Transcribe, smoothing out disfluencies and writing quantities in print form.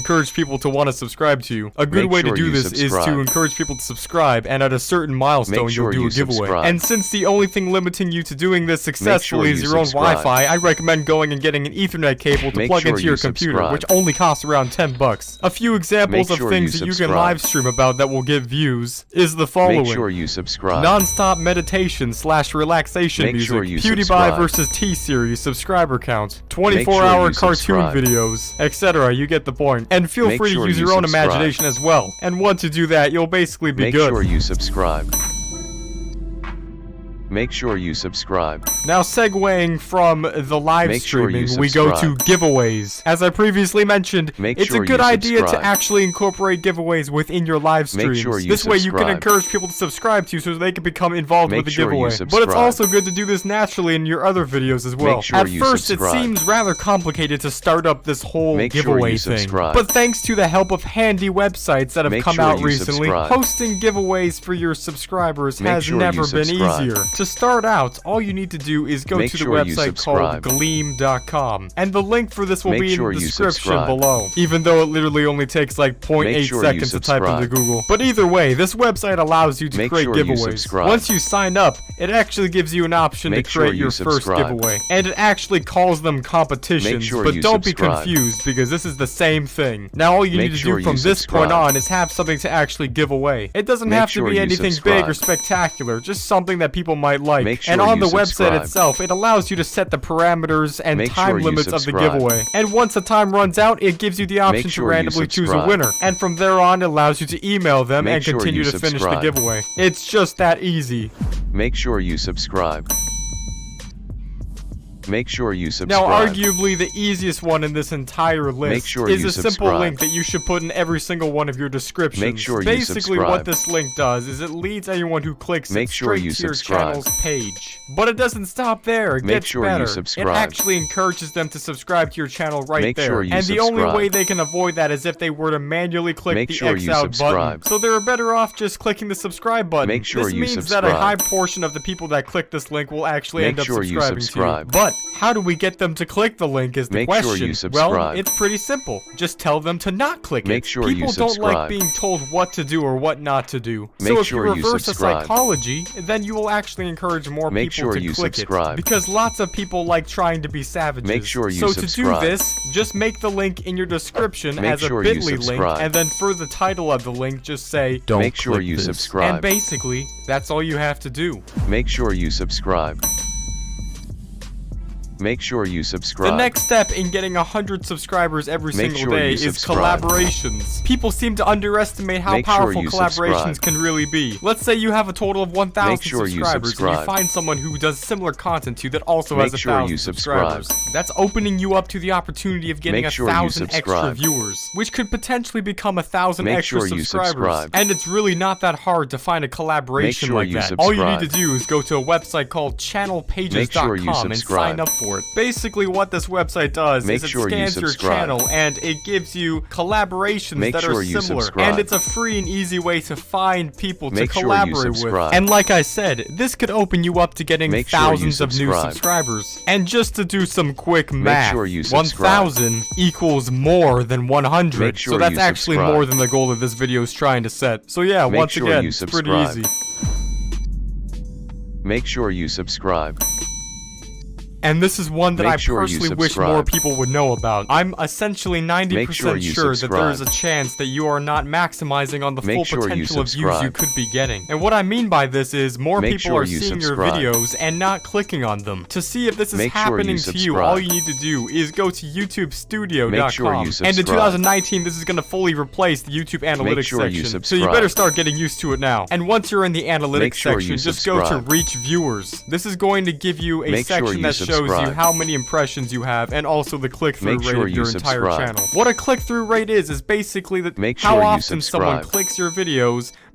encourage people to want to subscribe to you. A good way to do this is to encourage people to subscribe, and at a certain milestone you'll do a giveaway. And since the only thing limiting you to doing this successfully is your own Wi-Fi, I recommend going and getting an Ethernet cable to plug into your computer, which only costs around 10 bucks. A few examples of things that you can live stream about that will get views is the following. Make sure you subscribe. Non-stop meditation / relaxation music, PewDiePie vs. T-Series subscriber count, 24-hour cartoon videos, etc. You get the point. And feel free to use your own imagination as well. And once you do that, you'll basically be good. Make sure you subscribe. Make sure you subscribe. Now segueing from the live streaming, we go to giveaways. As I previously mentioned, it's a good idea to actually incorporate giveaways within your live streams. This way you can encourage people to subscribe to you so they can become involved with the giveaway. But it's also good to do this naturally in your other videos as well. At first, it seems rather complicated to start up this whole giveaway thing. But thanks to the help of handy websites that have come out recently, hosting giveaways for your subscribers has never been easier. To start out, all you need to do is go to the website called Gleam.com, and the link for this will be in the description below, even though it literally only takes like 0.8 seconds to type into Google. But either way, this website allows you to create giveaways. Once you sign up, it actually gives you an option to create your first giveaway, and it actually calls them competitions, but don't be confused because this is the same thing. Now all you need to do from this point on is have something to actually give away. It doesn't have to be anything big or spectacular, just something that people might like. And on the website itself, it allows you to set the parameters and time limits of the giveaway. And once the time runs out, it gives you the option to randomly choose a winner. And from there on, it allows you to email them and continue to finish the giveaway. It's just that easy. Make sure you subscribe. Make sure you subscribe. Now, arguably the easiest one in this entire list is a simple link that you should put in every single one of your descriptions. Make sure you Basically, what this link does is it leads anyone who clicks it straight to your channel's page. But it doesn't stop there. It gets better. It actually encourages them to subscribe to your channel right there. And the only way they can avoid that is if they were to manually click the X out button. So they're better off just clicking the subscribe button. This means that a high portion of the people that click this link will actually end up subscribing to you. But how do we get them to click the link is the question. Well, it's pretty simple. Just tell them to not click it. People don't like being told what to do or what not to do. So if you reverse the psychology, then you will actually encourage more people to click it. Because lots of people like trying to be savages. So to do this, just make the link in your description as a bit.ly link, and then for the title of the link, just say, "Don't click this." And basically, that's all you have to do. Make sure you subscribe. Make sure you subscribe. The next step in getting 100 subscribers every single day is collaborations. People seem to underestimate how powerful collaborations can really be. Let's say you have a total of 1,000 subscribers and you find someone who does similar content to you that also has 1,000 subscribers. That's opening you up to the opportunity of getting 1,000 extra viewers, which could potentially become 1,000 extra subscribers. And it's really not that hard to find a collaboration like that. All you need to do is go to a website called channelpages.com and sign up for it. Basically, what this website does is it scans your channel and it gives you collaborations that are similar. And it's a free and easy way to find people to collaborate with. And like I said, this could open you up to getting thousands of new subscribers. And just to do some quick math, 1,000 equals more than 100. So that's actually more than the goal that this video is trying to set. So yeah, once again, it's pretty easy. Make sure you subscribe. And this is one that I personally wish more people would know about. I'm essentially 90% sure that there is a chance that you are not maximizing on the full potential of views you could be getting. And what I mean by this is more people are seeing your videos and not clicking on them. To see if this is happening to you, all you need to do is go to YouTubestudio.com. And in 2019, this is going to fully replace the YouTube Analytics section. So you better start getting used to it now. And once you're in the Analytics section, just go to Reach Viewers. This is going to give you a section that shows you how many impressions you have and also the click-through rate of your entire channel. What a click-through rate is basically how often someone clicks your videos,